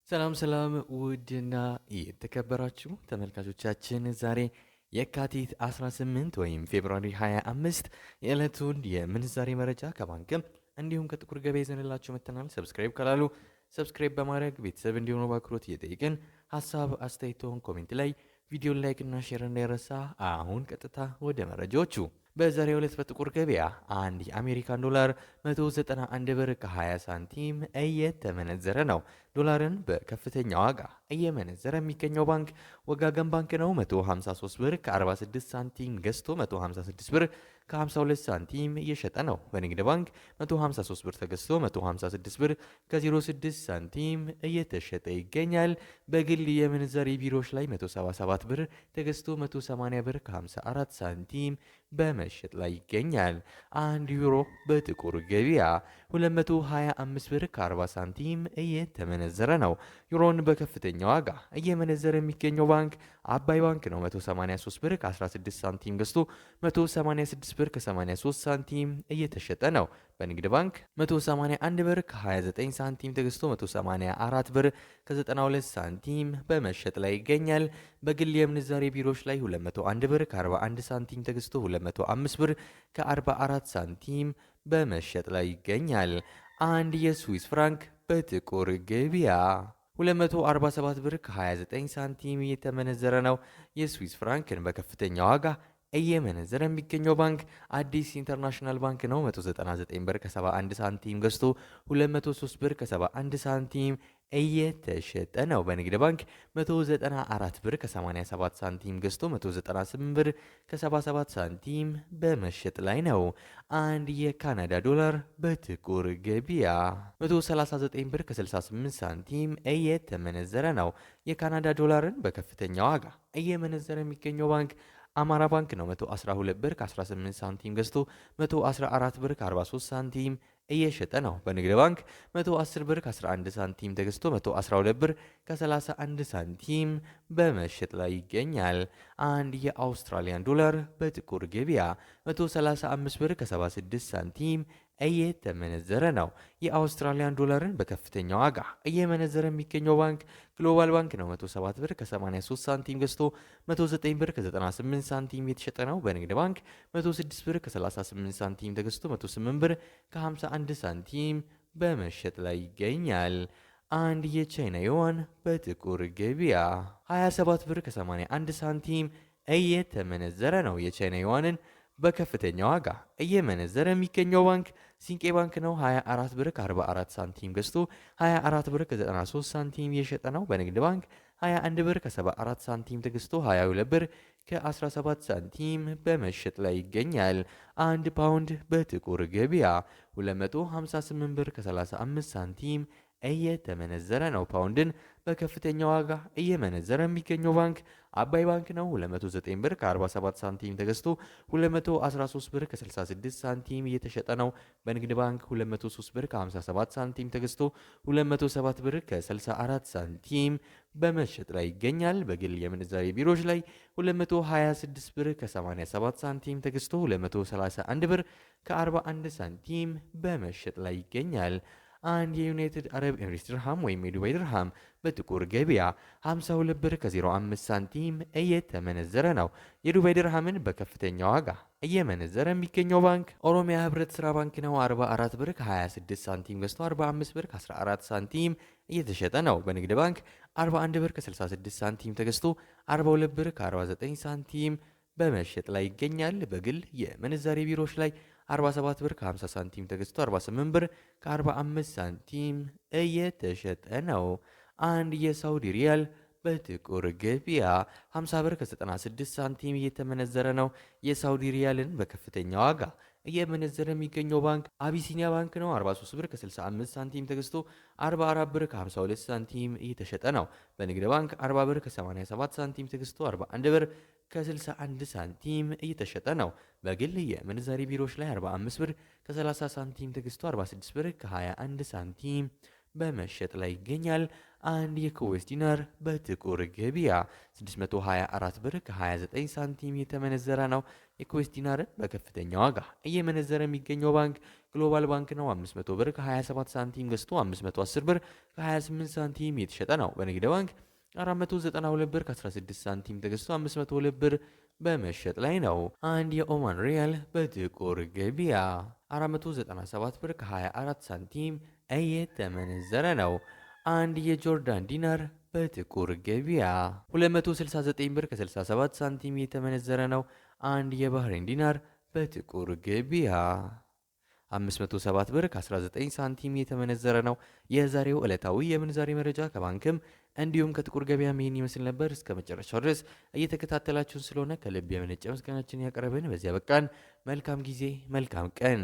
ሰላም ሰላም ውድና የተከበራችሁ ተመልካቾቻችን ዛሬ የካቲት 18 ወይም ፌብሩዋሪ 25 የዕለቱን የምንዛሬ መረጃ ከባንክም እንዲሁም ከጥቁር ገበያ ይዘንላችሁ መጥተናል። ሰብስክራይብ ካላሉ ሰብስክራይብ በማድረግ ቤተሰብ እንዲሆኑ በአክብሮት እየጠየቅን ሀሳብ አስተያየቶን ኮሜንት ላይ ቪዲዮን ላይክ እና ሼር እንዳይረሳ። አሁን ቀጥታ ወደ መረጃዎቹ። በዛሬው ዕለት በጥቁር ገበያ አንድ የአሜሪካን ዶላር 191 ብር ከ20 ሳንቲም እየተመነዘረ ነው። ዶላርን በከፍተኛ ዋጋ እየመነዘረ የሚገኘው ባንክ ወጋገን ባንክ ነው። 153 ብር ከ46 ሳንቲም ገዝቶ 156 ብር ከ52 ሳንቲም እየሸጠ ነው። በንግድ ባንክ 153 ብር ተገዝቶ 156 ብር ከ06 ሳንቲም እየተሸጠ ይገኛል። በግል የምንዛሬ ቢሮዎች ላይ 177 ብር ተገዝቶ 180 ብር ከ54 ሳንቲም በመሸጥ ላይ ይገኛል። 1 ዩሮ በጥቁር ገበያ 225 ብር ከ40 ሳንቲም እየተመነዘረ ነው። ዩሮን በከፍተኛ ዋጋ እየመነዘረ የሚገኘው ባንክ አባይ ባንክ ነው። 183 ብር ከ16 ሳንቲም ገዝቶ 186 ብር ከ83 ሳንቲም እየተሸጠ ነው። በንግድ ባንክ 181 ብር ከ29 ሳንቲም ተገዝቶ 184 ብር ከ92 ሳንቲም በመሸጥ ላይ ይገኛል። በግል የምንዛሬ ቢሮዎች ላይ 201 ብር ከ41 ሳንቲም ተገዝቶ 205 ብር ከ44 ሳንቲም በመሸጥ ላይ ይገኛል። አንድ የስዊስ ፍራንክ በጥቁር ገበያ 247 ብር ከ29 ሳንቲም እየተመነዘረ ነው። የስዊስ ፍራንክን በከፍተኛ ዋጋ እየመነዘረ የሚገኘው ባንክ አዲስ ኢንተርናሽናል ባንክ ነው። 199 ብር ከ71 ሳንቲም ገዝቶ 203 ብር ከ71 ሳንቲም እየተሸጠ ነው። በንግድ ባንክ 194 ብር ከ87 ሳንቲም ገዝቶ 198 ብር ከ77 ሳንቲም በመሸጥ ላይ ነው። አንድ የካናዳ ዶላር በጥቁር ገበያ 139 ብር ከ68 ሳንቲም እየተመነዘረ ነው። የካናዳ ዶላርን በከፍተኛ ዋጋ እየመነዘረ የሚገኘው ባንክ አማራ ባንክ ነው። 112 ብር ከ18 ሳንቲም ገዝቶ 114 ብር ከ43 ሳንቲም እየሸጠ ነው። በንግድ ባንክ 110 ብር ከ11 ሳንቲም ተገዝቶ 112 ብር ከ31 ሳንቲም በመሸጥ ላይ ይገኛል። አንድ የአውስትራሊያን ዶላር በጥቁር ገበያ 135 ብር ከ76 ሳንቲም እየተመነዘረ ነው። የአውስትራሊያን ዶላርን በከፍተኛ ዋጋ እየመነዘረ የሚገኘው ባንክ ግሎባል ባንክ ነው። 107 ብር ከ83 ሳንቲም ገዝቶ 109 ብር ከ98 ሳንቲም የተሸጠ ነው። በንግድ ባንክ 106 ብር ከ38 ሳንቲም ተገዝቶ 108 ብር ከ51 ሳንቲም በመሸጥ ላይ ይገኛል። አንድ የቻይና ዩዋን በጥቁር ገበያ 27 ብር ከ81 ሳንቲም እየተመነዘረ ነው። የቻይና ዩዋንን በከፍተኛ ዋጋ እየመነዘረ የሚገኘው ባንክ ሲንቄ ባንክ ነው። 24 ብር ከ44 ሳንቲም ገዝቶ 24 ብር ከ93 ሳንቲም እየሸጠ ነው። በንግድ ባንክ 21 ብር ከ74 ሳንቲም ተገዝቶ 22 ብር ከ17 ሳንቲም በመሸጥ ላይ ይገኛል። አንድ ፓውንድ በጥቁር ገበያ 258 ብር ከ35 ሳንቲም እየተመነዘረ ነው። ፓውንድን በከፍተኛ ዋጋ እየመነዘረ የሚገኘው ባንክ አባይ ባንክ ነው። 209 ብር ከ47 ሳንቲም ተገዝቶ 213 ብር ከ66 ሳንቲም እየተሸጠ ነው። በንግድ ባንክ 203 ብር ከ57 ሳንቲም ተገዝቶ 207 ብር ከ64 ሳንቲም በመሸጥ ላይ ይገኛል። በግል የምንዛሬ ቢሮዎች ላይ 226 ብር ከ87 ሳንቲም ተገዝቶ 231 ብር ከ41 ሳንቲም በመሸጥ ላይ ይገኛል። አንድ የዩናይትድ አረብ ኤምሬትስ ድርሃም ወይም የዱባይ ድርሃም በጥቁር ገበያ 52 ብር ከ05 ሳንቲም እየተመነዘረ ነው። የዱባይ ድርሃምን በከፍተኛ ዋጋ እየመነዘረ የሚገኘው ባንክ ኦሮሚያ ህብረት ስራ ባንክ ነው። 44 ብር ከ26 ሳንቲም ገዝቶ 45 ብር ከ14 ሳንቲም እየተሸጠ ነው። በንግድ ባንክ 41 ብር ከ66 ሳንቲም ተገዝቶ 42 ብር ከ49 ሳንቲም በመሸጥ ላይ ይገኛል። በግል የምንዛሬ ቢሮዎች ላይ 47 ብር ከ50 ሳንቲም ተገዝቶ 48 ብር ከ45 ሳንቲም እየተሸጠ ነው። አንድ የሳውዲ ሪያል በጥቁር ገበያ 50 ብር ከ96 ሳንቲም እየተመነዘረ ነው። የሳውዲ ሪያልን በከፍተኛ ዋጋ እየመነዘረ የሚገኘው ባንክ አቢሲኒያ ባንክ ነው። 43 ብር ከ65 ሳንቲም ተገዝቶ 44 ብር ከ52 ሳንቲም እየተሸጠ ነው። በንግድ ባንክ 40 ብር ከ87 ሳንቲም ተገዝቶ 41 ብር ከ61 ሳንቲም እየተሸጠ ነው። በግል የምንዛሬ ቢሮዎች ላይ 45 ብር ከ30 ሳንቲም ተገዝቶ 46 ብር ከ21 ሳንቲም በመሸጥ ላይ ይገኛል። አንድ የኩዌስ ዲናር በጥቁር ገበያ 624 ብር ከ29 ሳንቲም የተመነዘረ ነው። የኩዌስ ዲናርን በከፍተኛ ዋጋ እየመነዘረ የሚገኘው ባንክ ግሎባል ባንክ ነው። 500 ብር ከ27 ሳንቲም ገዝቶ 510 ብር ከ28 ሳንቲም የተሸጠ ነው። በንግድ ባንክ 492 ብር ከ16 ሳንቲም ተገዝቶ 502 ብር በመሸጥ ላይ ነው። አንድ የኦማን ሪያል በጥቁር ገበያ 497 ብር ከ24 ሳንቲም እየተመነዘረ ነው። አንድ የጆርዳን ዲናር በጥቁር ገበያ 269 ብር ከ67 ሳንቲም የተመነዘረ ነው። አንድ የባህሬን ዲናር በጥቁር ገበያ 507 ብር ከ19 ሳንቲም የተመነዘረ ነው። የዛሬው ዕለታዊ የምንዛሬ መረጃ ከባንክም እንዲሁም ከጥቁር ገበያ ይህን ይመስል ነበር። እስከ መጨረሻው ድረስ እየተከታተላችሁን ስለሆነ ከልብ የመነጨ ምስጋናችን ያቀረብን በዚያ በቃን። መልካም ጊዜ፣ መልካም ቀን።